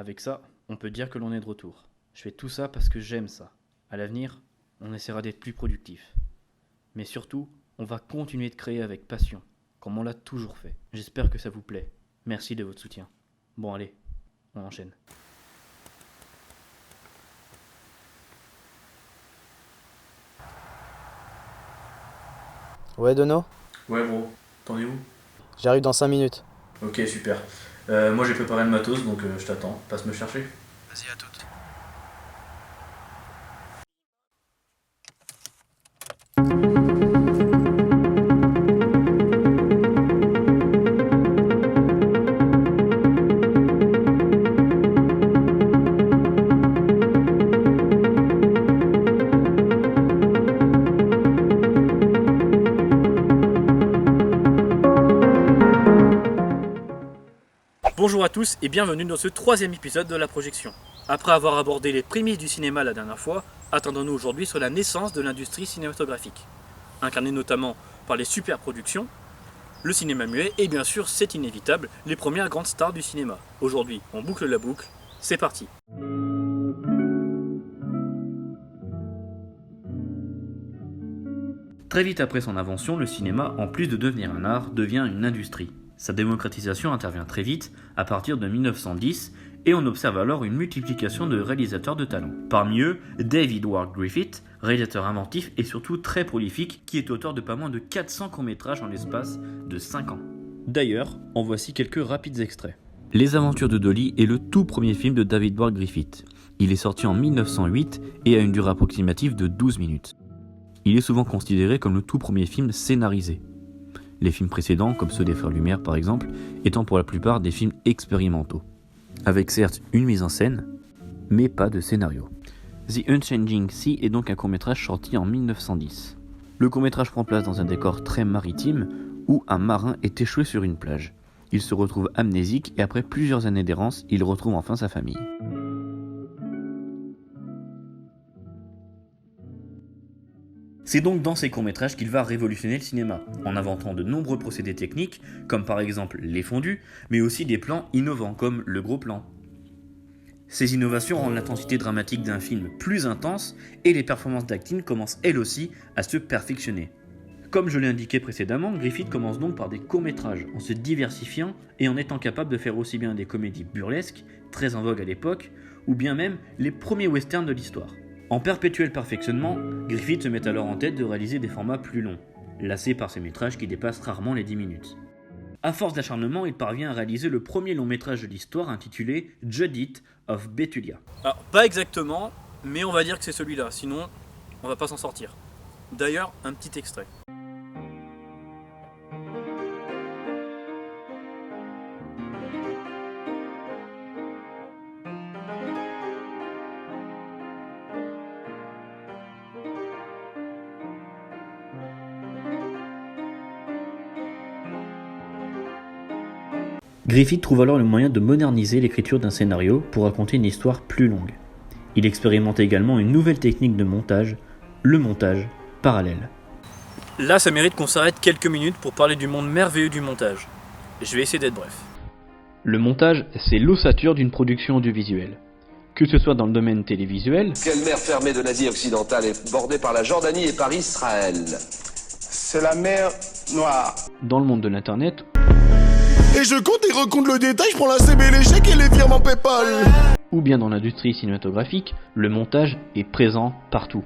Avec ça, on peut dire que l'on est de retour. Je fais tout ça parce que j'aime ça. À l'avenir, on essaiera d'être plus productif. Mais surtout, on va continuer de créer avec passion, comme on l'a toujours fait. J'espère que ça vous plaît. Merci de votre soutien. Bon allez, on enchaîne. Ouais, Dono, Ouais bro, t'en es où? j'arrive dans 5 minutes. Ok, super. Moi j'ai préparé le matos, donc je t'attends. Passe me chercher. Vas-y, à toute. Bonjour à tous et bienvenue dans ce troisième épisode de la projection. Après avoir abordé les prémices du cinéma la dernière fois, attendons-nous aujourd'hui sur la naissance de l'industrie cinématographique. Incarnée notamment par les superproductions, le cinéma muet et bien sûr, c'est inévitable, les premières grandes stars du cinéma. Aujourd'hui, on boucle la boucle, c'est parti. Très vite après son invention, le cinéma, en plus de devenir un art, devient une industrie. Sa démocratisation intervient très vite, à partir de 1910, et on observe alors une multiplication de réalisateurs de talent. Parmi eux, David Ward Griffith, réalisateur inventif et surtout très prolifique, qui est auteur de pas moins de 400 courts-métrages en l'espace de 5 ans. D'ailleurs, en voici quelques rapides extraits. Les Aventures de Dolly est le tout premier film de David Ward Griffith. Il est sorti en 1908 et a une durée approximative de 12 minutes. Il est souvent considéré comme le tout premier film scénarisé. Les films précédents, comme ceux des Frères Lumière par exemple, étant pour la plupart des films expérimentaux. Avec certes une mise en scène, mais pas de scénario. The Unchanging Sea est donc un court-métrage sorti en 1910. Le court-métrage prend place dans un décor très maritime où un marin est échoué sur une plage. Il se retrouve amnésique et après plusieurs années d'errance, il retrouve enfin sa famille. C'est donc dans ces courts-métrages qu'il va révolutionner le cinéma, en inventant de nombreux procédés techniques, comme par exemple les fondus, mais aussi des plans innovants, comme le gros plan. Ces innovations rendent l'intensité dramatique d'un film plus intense, et les performances d'acting commencent elles aussi à se perfectionner. Comme je l'ai indiqué précédemment, Griffith commence donc par des courts-métrages, en se diversifiant et en étant capable de faire aussi bien des comédies burlesques, très en vogue à l'époque, ou bien même les premiers westerns de l'histoire. En perpétuel perfectionnement, Griffith se met alors en tête de réaliser des formats plus longs, lassé par ses métrages qui dépassent rarement les 10 minutes. À force d'acharnement, il parvient à réaliser le premier long métrage de l'histoire intitulé Judith of Bethulia. Alors, pas exactement, mais on va dire que c'est celui-là, sinon on va pas s'en sortir. D'ailleurs, un petit extrait. Griffith trouve alors le moyen de moderniser l'écriture d'un scénario pour raconter une histoire plus longue. Il expérimente également une nouvelle technique de montage, le montage parallèle. Là, ça mérite qu'on s'arrête quelques minutes pour parler du monde merveilleux du montage. Je vais essayer d'être bref. Le montage, c'est l'ossature d'une production audiovisuelle. Que ce soit dans le domaine télévisuel... Quelle mer fermée de l'Asie occidentale est bordée par la Jordanie et par Israël? C'est la mer Noire. Dans le monde de l'internet... Et je compte et recompte le détail, je prends la CB, les chèques et les virements PayPal. Ou bien dans l'industrie cinématographique, le montage est présent partout.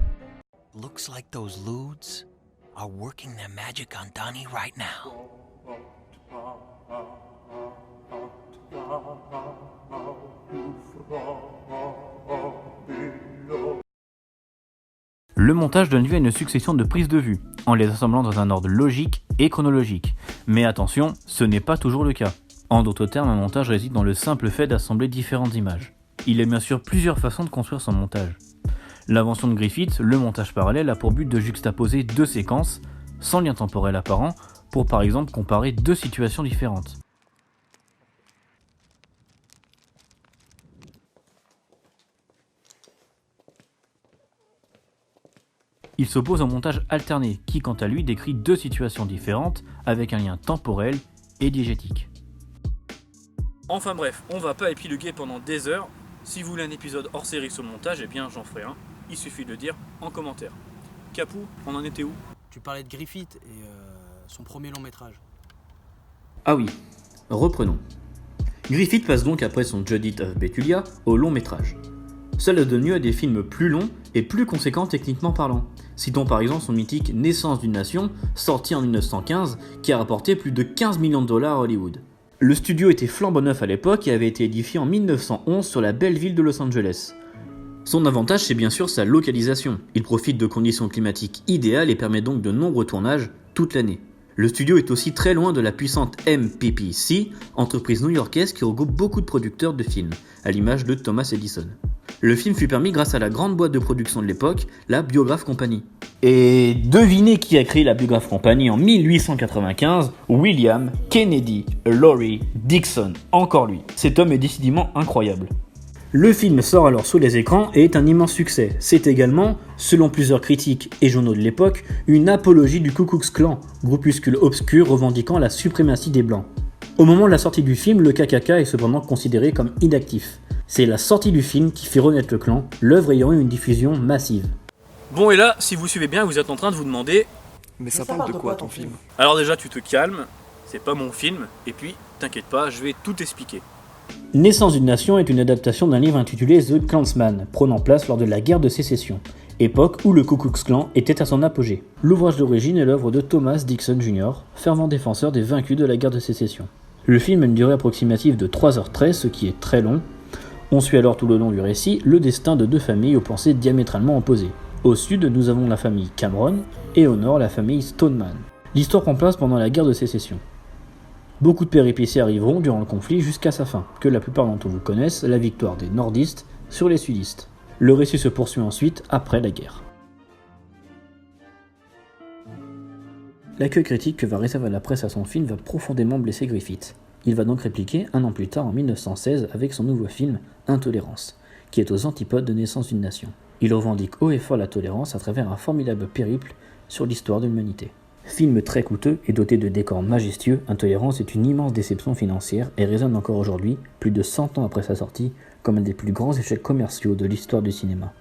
Looks like those lewds are working their magic on Donnie right now. Le montage donne lieu à une succession de prises de vue, en les assemblant dans un ordre logique et chronologique. Mais attention, ce n'est pas toujours le cas. En d'autres termes, un montage réside dans le simple fait d'assembler différentes images. Il y a bien sûr plusieurs façons de construire son montage. L'invention de Griffith, le montage parallèle, a pour but de juxtaposer deux séquences, sans lien temporel apparent, pour par exemple comparer deux situations différentes. Il s'oppose au montage alterné, qui quant à lui décrit deux situations différentes avec un lien temporel et diégétique. Enfin bref, on va pas épiloguer pendant des heures. Si vous voulez un épisode hors série sur le montage, eh bien j'en ferai un. Il suffit de le dire en commentaire. Capou, on en était où? Tu parlais de Griffith et son premier long métrage. Ah oui, reprenons. Griffith passe donc après son Judith of Bethulia au long métrage. Cela donne lieu à des films plus longs et plus conséquents techniquement parlant. Citons par exemple son mythique Naissance d'une nation, sorti en 1915, qui a rapporté plus de 15 millions de dollars à Hollywood. Le studio était flambant neuf à l'époque et avait été édifié en 1911 sur la belle ville de Los Angeles. Son avantage, c'est bien sûr sa localisation. Il profite de conditions climatiques idéales et permet donc de nombreux tournages toute l'année. Le studio est aussi très loin de la puissante MPPC, entreprise new-yorkaise qui regroupe beaucoup de producteurs de films, à l'image de Thomas Edison. Le film fut permis grâce à la grande boîte de production de l'époque, la Biograph Company. Et devinez qui a créé la Biograph Company en 1895 ? William Kennedy Laurie Dixon, encore lui. Cet homme est décidément incroyable. Le film sort alors sous les écrans et est un immense succès. C'est également, selon plusieurs critiques et journaux de l'époque, une apologie du Ku Klux Klan, groupuscule obscur revendiquant la suprématie des Blancs. Au moment de la sortie du film, le KKK est cependant considéré comme inactif. C'est la sortie du film qui fait renaître le clan, l'œuvre ayant eu une diffusion massive. Bon et là, si vous suivez bien, vous êtes en train de vous demander... Mais ça parle de quoi ton film? Alors déjà, tu te calmes, c'est pas mon film, et puis, t'inquiète pas, je vais tout expliquer. Naissance d'une nation est une adaptation d'un livre intitulé The Klansman, prenant place lors de la guerre de sécession, époque où le Ku Klux Klan était à son apogée. L'ouvrage d'origine est l'œuvre de Thomas Dixon Jr., fervent défenseur des vaincus de la guerre de sécession. Le film a une durée approximative de 3h13, ce qui est très long. On suit alors tout le long du récit le destin de deux familles aux pensées diamétralement opposées. Au sud, nous avons la famille Cameron, et au nord, la famille Stoneman. L'histoire prend place pendant la guerre de sécession. Beaucoup de péripéties arriveront durant le conflit jusqu'à sa fin, que la plupart d'entre vous connaissent, la victoire des nordistes sur les sudistes. Le récit se poursuit ensuite après la guerre. L'accueil critique que va réserver la presse à son film va profondément blesser Griffith. Il va donc répliquer un an plus tard en 1916 avec son nouveau film Intolérance, qui est aux antipodes de Naissance d'une nation. Il revendique haut et fort la tolérance à travers un formidable périple sur l'histoire de l'humanité. Film très coûteux et doté de décors majestueux, Intolérance est une immense déception financière et résonne encore aujourd'hui, plus de 100 ans après sa sortie, comme un des plus grands échecs commerciaux de l'histoire du cinéma.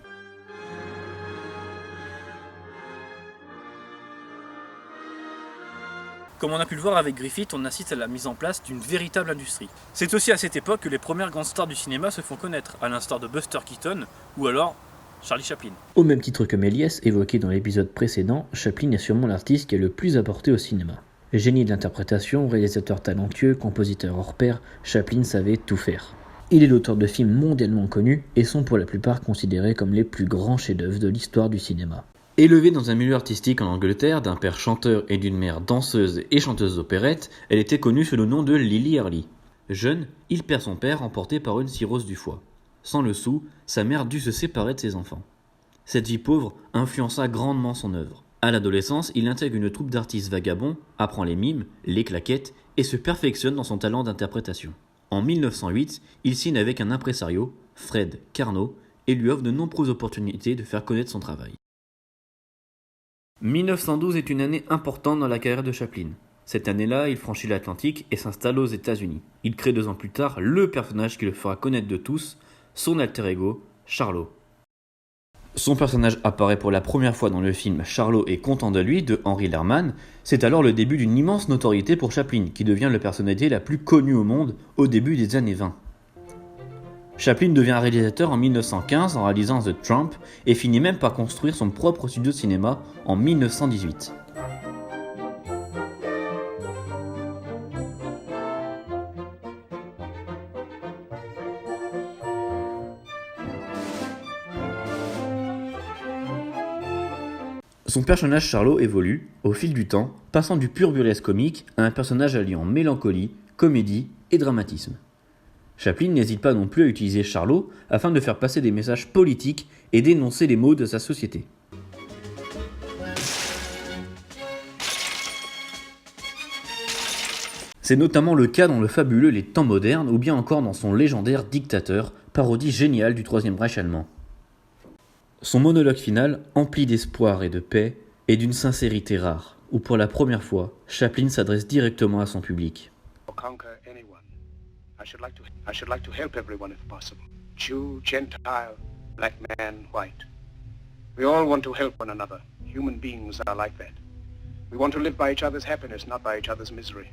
Comme on a pu le voir avec Griffith, on assiste à la mise en place d'une véritable industrie. C'est aussi à cette époque que les premières grandes stars du cinéma se font connaître, à l'instar de Buster Keaton ou alors Charlie Chaplin. Au même titre que Méliès, évoqué dans l'épisode précédent, Chaplin est sûrement l'artiste qui a le plus apporté au cinéma. Génie de l'interprétation, réalisateur talentueux, compositeur hors pair, Chaplin savait tout faire. Il est l'auteur de films mondialement connus et sont pour la plupart considérés comme les plus grands chefs-d'œuvre de l'histoire du cinéma. Élevée dans un milieu artistique en Angleterre, d'un père chanteur et d'une mère danseuse et chanteuse d'opérette, elle était connue sous le nom de Lily Harley. Jeune, il perd son père emporté par une cirrhose du foie. Sans le sou, sa mère dut se séparer de ses enfants. Cette vie pauvre influença grandement son œuvre. À l'adolescence, il intègre une troupe d'artistes vagabonds, apprend les mimes, les claquettes et se perfectionne dans son talent d'interprétation. En 1908, il signe avec un impresario, Fred Carnot, et lui offre de nombreuses opportunités de faire connaître son travail. 1912 est une année importante dans la carrière de Chaplin. Cette année-là, il franchit l'Atlantique et s'installe aux États-Unis. Il crée 2 ans plus tard le personnage qui le fera connaître de tous, son alter ego, Charlot. Son personnage apparaît pour la première fois dans le film Charlot est content de lui de Henry Lerman. C'est alors le début d'une immense notoriété pour Chaplin, qui devient la personnalité la plus connue au monde au début des années 20. Chaplin devient réalisateur en 1915 en réalisant The Trump et finit même par construire son propre studio de cinéma en 1918. Son personnage Charlot évolue, au fil du temps, passant du pur burlesque comique à un personnage alliant mélancolie, comédie et dramatisme. Chaplin n'hésite pas non plus à utiliser Charlot afin de faire passer des messages politiques et dénoncer les maux de sa société. C'est notamment le cas dans le fabuleux Les Temps modernes ou bien encore dans son légendaire Dictateur, parodie géniale du Troisième Reich allemand. Son monologue final, empli d'espoir et de paix, est d'une sincérité rare, où pour la première fois, Chaplin s'adresse directement à son public. I should like to help everyone if possible. Jew, Gentile, black man, white. We all want to help one another. Human beings are like that. We want to live by each other's happiness, not by each other's misery.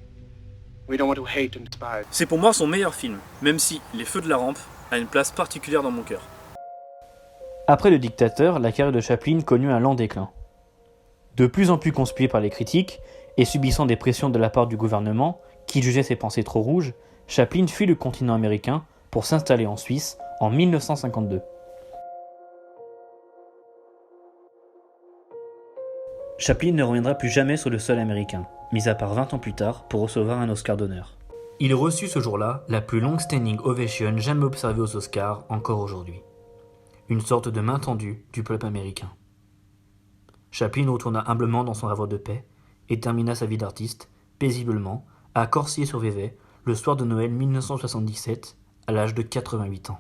We don't want to hate and despise. C'est pour moi son meilleur film, même si Les Feux de la Rampe a une place particulière dans mon cœur. Après Le Dictateur, la carrière de Chaplin connut un lent déclin. De plus en plus conspué par les critiques et subissant des pressions de la part du gouvernement, qui jugeait ses pensées trop rouges, Chaplin fuit le continent américain pour s'installer en Suisse en 1952. Chaplin ne reviendra plus jamais sur le sol américain, mis à part 20 ans plus tard pour recevoir un Oscar d'honneur. Il reçut ce jour-là la plus longue standing ovation jamais observée aux Oscars encore aujourd'hui. Une sorte de main tendue du peuple américain. Chaplin retourna humblement dans son havre de paix et termina sa vie d'artiste, paisiblement, à Corsier-sur-Vevey, le soir de Noël 1977, à l'âge de 88 ans.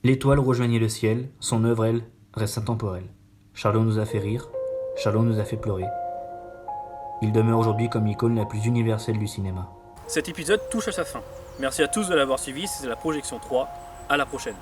L'étoile rejoignait le ciel, son œuvre, elle, reste intemporelle. Charlot nous a fait rire, Charlot nous a fait pleurer. Il demeure aujourd'hui comme l'icône la plus universelle du cinéma. Cet épisode touche à sa fin. Merci à tous de l'avoir suivi, c'est la projection 3. À la prochaine.